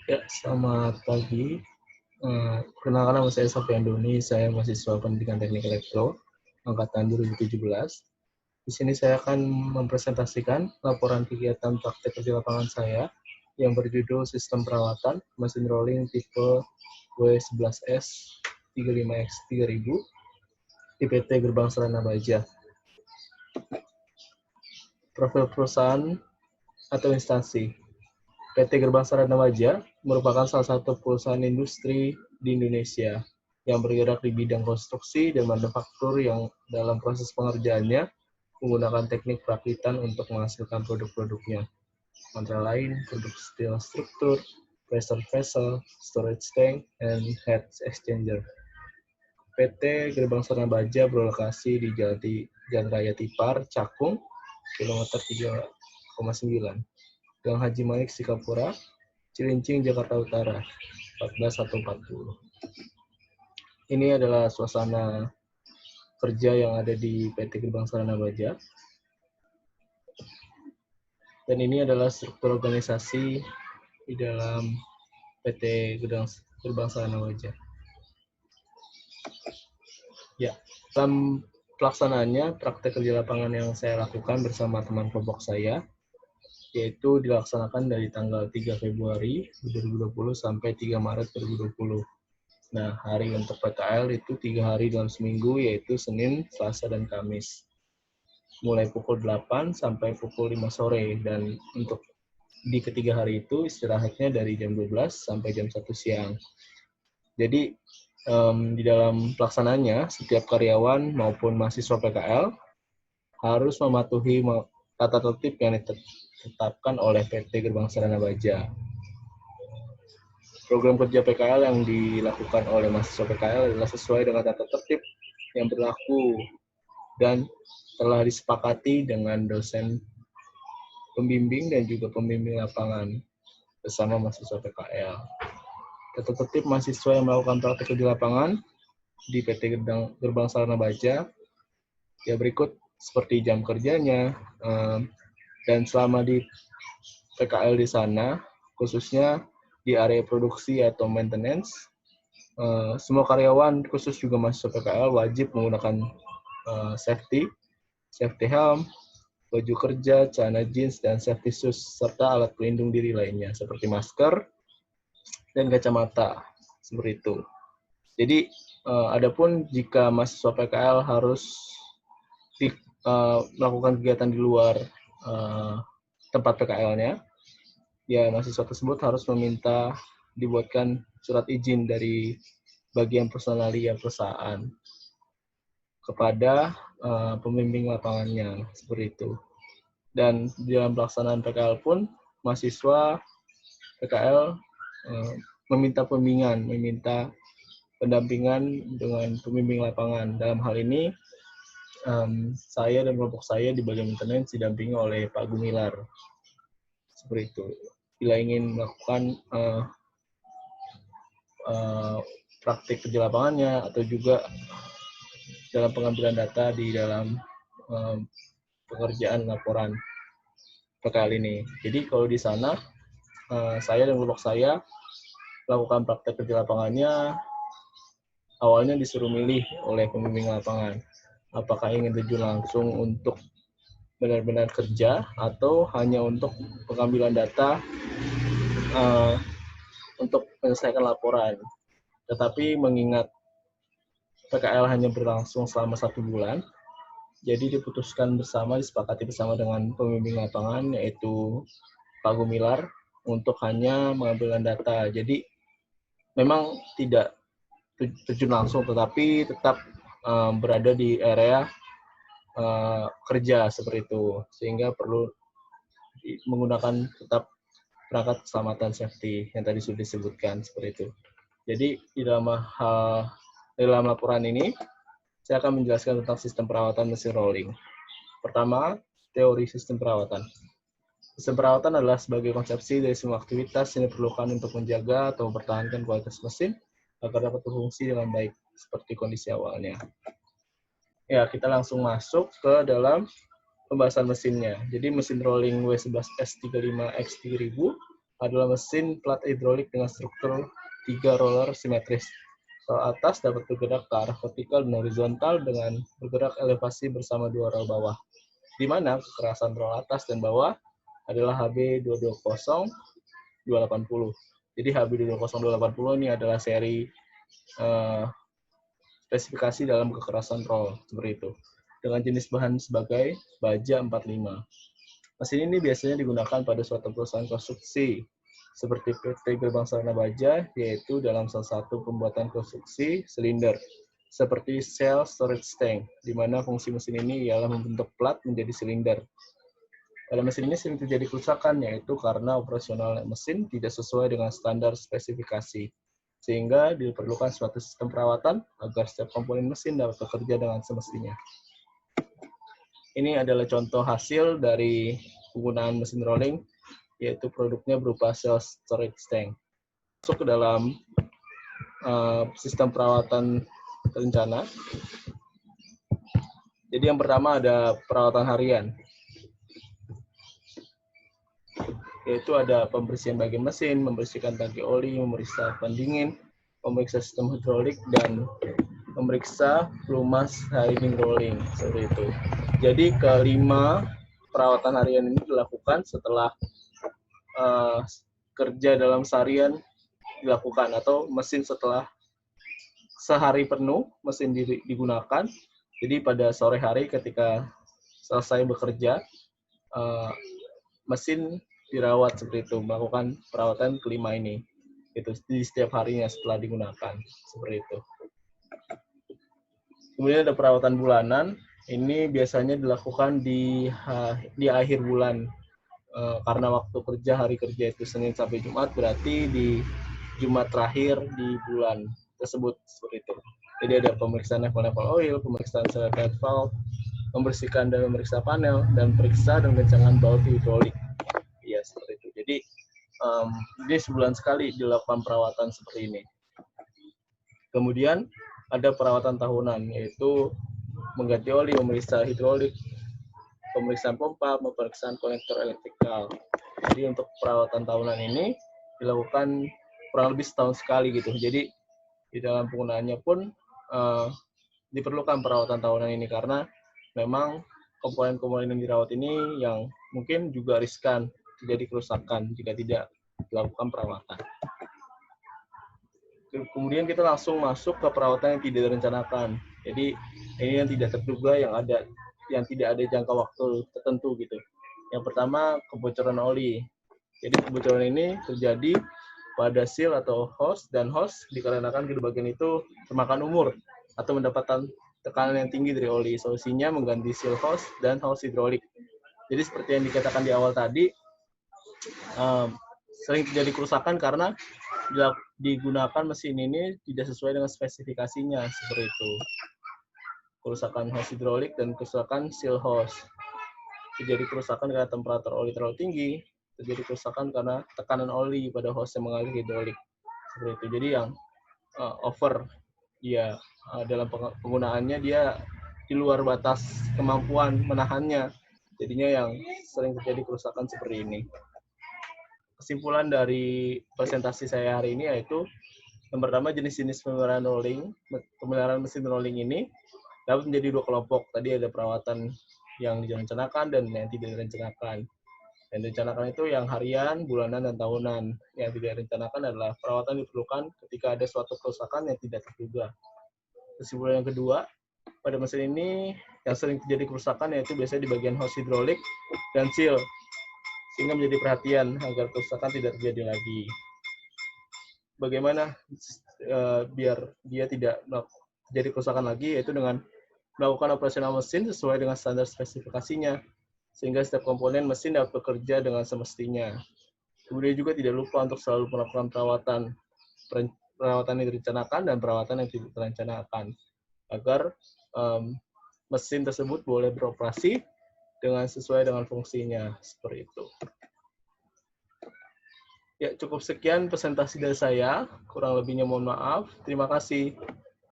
Ya, selamat pagi. Perkenalkan nama saya Sofyan Doni, saya mahasiswa Pendidikan Teknik Elektro, angkatan 2017. Di sini saya akan mempresentasikan laporan kegiatan praktek kerja lapangan saya yang berjudul Sistem Perawatan Mesin Rolling tipe W11S 35X 3000 di PT Gerbang Serana Baja. Profil perusahaan atau instansi. PT Gerbang Sarana Baja merupakan salah satu perusahaan industri di Indonesia yang bergerak di bidang konstruksi dan manufaktur yang dalam proses pengerjaannya menggunakan teknik perakitan untuk menghasilkan produk-produknya. Antara lain, produk steel struktur, pressure vessel, storage tank, and heat exchanger. PT Gerbang Sarana Baja berlokasi di Jalan Raya Tipar, Cakung, kilometer 3,9. Gang Haji Malik Sikapura, Cilincing, Jakarta Utara, 14140. Ini adalah suasana kerja yang ada di PT Gerbang Sarana Baja. Dan ini adalah struktur organisasi di dalam PT Gerbang Sarana Baja. Ya, dalam pelaksanaannya, praktek kerja lapangan yang saya lakukan bersama teman kelompok saya, yaitu dilaksanakan dari tanggal 3 Februari 2020 sampai 3 Maret 2020. Nah, hari untuk PKL itu 3 hari dalam seminggu, yaitu Senin, Selasa, dan Kamis. Mulai pukul 8 sampai pukul 5 sore. Dan untuk di ketiga hari itu istirahatnya dari jam 12 sampai jam 1 siang. Jadi, di dalam pelaksanaannya, setiap karyawan maupun mahasiswa PKL harus mematuhi tata tertib yang ditetapkan oleh PT Gerbang Sarana Baja. Program kerja PKL yang dilakukan oleh mahasiswa PKL adalah sesuai dengan tata tertib yang berlaku dan telah disepakati dengan dosen pembimbing dan juga pembimbing lapangan bersama mahasiswa PKL. Tata tertib mahasiswa yang melakukan praktek kerja lapangan di PT Gerbang Sarana Baja ya berikut seperti jam kerjanya, dan selama di PKL di sana, khususnya di area produksi atau maintenance, semua karyawan, khusus juga mahasiswa PKL, wajib menggunakan safety helm, baju kerja, celana jeans, dan safety shoes, serta alat pelindung diri lainnya, seperti masker dan kacamata, seperti itu. Jadi, adapun jika mahasiswa PKL harus melakukan kegiatan di luar tempat PKL-nya, ya mahasiswa tersebut harus meminta dibuatkan surat izin dari bagian personalia perusahaan kepada pembimbing lapangannya, seperti itu. Dan di dalam pelaksanaan PKL pun, mahasiswa PKL meminta pendampingan dengan pembimbing lapangan. Dalam hal ini, saya dan kelompok saya di bagian maintenance didampingi oleh Pak Gumilar. Seperti itu. Bila ingin melakukan praktik kerja lapangannya atau juga dalam pengambilan data di dalam pekerjaan laporan PKL ini. Jadi kalau di sana, saya dan kelompok saya melakukan praktek kerja lapangannya, awalnya disuruh milih oleh pembimbing lapangan. Apakah ingin terjun langsung untuk benar-benar kerja atau hanya untuk pengambilan data untuk menyelesaikan laporan. Tetapi mengingat PKL hanya berlangsung selama 1 bulan, jadi disepakati bersama dengan pembimbing lapangan, yaitu Pak Gumilar, untuk hanya mengambil data. Jadi memang tidak terjun langsung, tetapi tetap berada di area kerja seperti itu, sehingga perlu menggunakan tetap perangkat keselamatan safety yang tadi sudah disebutkan, seperti itu. Jadi di dalam laporan ini saya akan menjelaskan tentang sistem perawatan mesin rolling. Pertama, teori sistem perawatan. Sistem perawatan adalah sebagai konsepsi dari semua aktivitas yang diperlukan untuk menjaga atau mempertahankan kualitas mesin agar dapat berfungsi dengan baik seperti kondisi awalnya. Ya, kita langsung masuk ke dalam pembahasan mesinnya. Jadi mesin rolling W11S 35X 3000 adalah mesin plat hidrolik dengan struktur 3 roller simetris. Rol atas dapat bergerak ke arah vertikal dan horizontal dengan bergerak elevasi bersama 2 rol bawah, di mana kekerasan rol atas dan bawah adalah HB220280. Jadi HB220280 ini adalah seri spesifikasi dalam kekerasan rol, seperti itu. Dengan jenis bahan sebagai baja 45. Mesin ini biasanya digunakan pada suatu perusahaan konstruksi, seperti PT Gerbang Sarana Baja, yaitu dalam salah satu pembuatan konstruksi silinder, seperti cell storage tank, di mana fungsi mesin ini ialah membentuk plat menjadi silinder. Pada mesin ini sering terjadi kerusakan, yaitu karena operasional mesin tidak sesuai dengan standar spesifikasi, sehingga diperlukan suatu sistem perawatan agar setiap komponen mesin dapat bekerja dengan semestinya. Ini adalah contoh hasil dari penggunaan mesin rolling, yaitu produknya berupa cell storage tank. Masuk ke dalam sistem perawatan terencana. Jadi yang pertama ada perawatan harian, yaitu ada pembersihan bagian mesin, membersihkan tangki oli, memeriksa pendingin, memeriksa sistem hidrolik, dan memeriksa pelumas hiding rolling, seperti itu. Jadi kelima perawatan harian ini dilakukan setelah kerja dalam seharian dilakukan, atau mesin setelah sehari penuh mesin digunakan. Jadi pada sore hari ketika selesai bekerja, mesin dirawat, seperti itu, melakukan perawatan kelima ini. Itu di setiap harinya setelah digunakan, seperti itu. Kemudian ada perawatan bulanan. Ini biasanya dilakukan di akhir bulan. Karena waktu kerja, hari kerja itu Senin sampai Jumat, berarti di Jumat terakhir di bulan tersebut, seperti itu. Jadi ada pemeriksaan level oil, pemeriksaan self-head valve, membersihkan dan memeriksa panel, dan periksa dan kencangan baut hidrolik. Ya, seperti itu. Jadi ini sebulan sekali dilakukan perawatan seperti ini. Kemudian ada perawatan tahunan, yaitu mengganti oli, memeriksa hidrolik, pemeriksaan pompa, pemeriksaan konektor elektrikal. Jadi untuk perawatan tahunan ini dilakukan kurang lebih setahun sekali gitu. Jadi di dalam penggunaannya pun diperlukan perawatan tahunan ini, karena memang komponen-komponen yang dirawat ini yang mungkin juga riskan terjadi kerusakan jika tidak dilakukan perawatan. Kemudian kita langsung masuk ke perawatan yang tidak direncanakan. Jadi ini yang tidak terduga, yang tidak ada jangka waktu tertentu gitu. Yang pertama, kebocoran oli. Jadi kebocoran ini terjadi pada seal atau hose, dan hose dikarenakan kedua bagian itu termakan umur atau mendapatkan tekanan yang tinggi dari oli. Solusinya mengganti seal hose dan hose hidrolik. Jadi seperti yang dikatakan di awal tadi, sering terjadi kerusakan karena digunakan mesin ini tidak sesuai dengan spesifikasinya, seperti itu. Kerusakan hose hidrolik dan kerusakan seal hose. Terjadi kerusakan karena temperatur oli terlalu tinggi, terjadi kerusakan karena tekanan oli pada hose yang mengalir hidrolik, seperti itu. Jadi yang over, ya dalam penggunaannya dia di luar batas kemampuan menahannya, jadinya yang sering terjadi kerusakan seperti ini. Kesimpulan dari presentasi saya hari ini yaitu, yang pertama, jenis-jenis pemeliharaan mesin rolling ini dapat menjadi dua kelompok. Tadi ada perawatan yang direncanakan dan yang tidak direncanakan. Yang direncanakan itu yang harian, bulanan, dan tahunan. Yang tidak direncanakan adalah perawatan diperlukan ketika ada suatu kerusakan yang tidak terduga. Kesimpulan yang kedua, pada mesin ini yang sering terjadi kerusakan yaitu biasanya di bagian hose hidrolik dan seal, sehingga menjadi perhatian agar kerusakan tidak terjadi lagi. Bagaimana biar dia tidak terjadi kerusakan lagi, yaitu dengan melakukan operasional mesin sesuai dengan standar spesifikasinya, sehingga setiap komponen mesin dapat bekerja dengan semestinya. Kemudian juga tidak lupa untuk selalu melakukan perawatan yang direncanakan dan perawatan yang tidak direncanakan, agar mesin tersebut boleh beroperasi dengan sesuai dengan fungsinya, seperti itu. Ya, cukup sekian presentasi dari saya. Kurang lebihnya mohon maaf. Terima kasih.